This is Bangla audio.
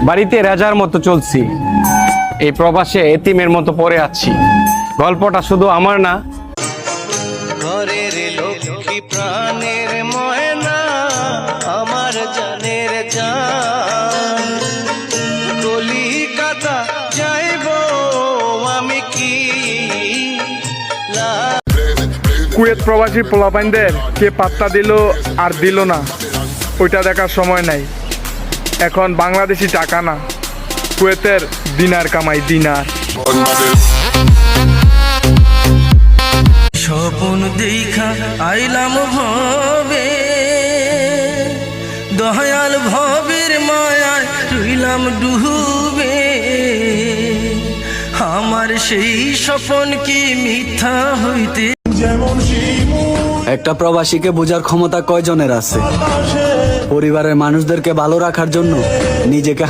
বাড়িতে রাজার মতো চলছি, এই প্রবাসে এতিমের মতো পড়ে আছি। গল্পটা শুধু আমার না, ঘরের লক্ষ্মী প্রাণের ময়না আমার জানের জান। কলিকাতা যাইব আমি কি কুয়েত প্রবাসী পোলাপাইনদের কে পাত্তা দিল আর দিল না ওইটা দেখার সময় নাই। এখন বাংলাদেশি টাকা না, কুয়েতের দিনার কামাই, দিনার। স্বপন দেখা আইলাম ভবে, দয়াল ভবের মায়ায় রইলাম ডুবে। আমার সেই স্বপন কি মিথ্যা হইতে? একটা প্রবাসীকে বোঝার ক্ষমতা কয়জনের আছে? পরিবারের মানুষদেরকে ভালো রাখার জন্য নিজেকে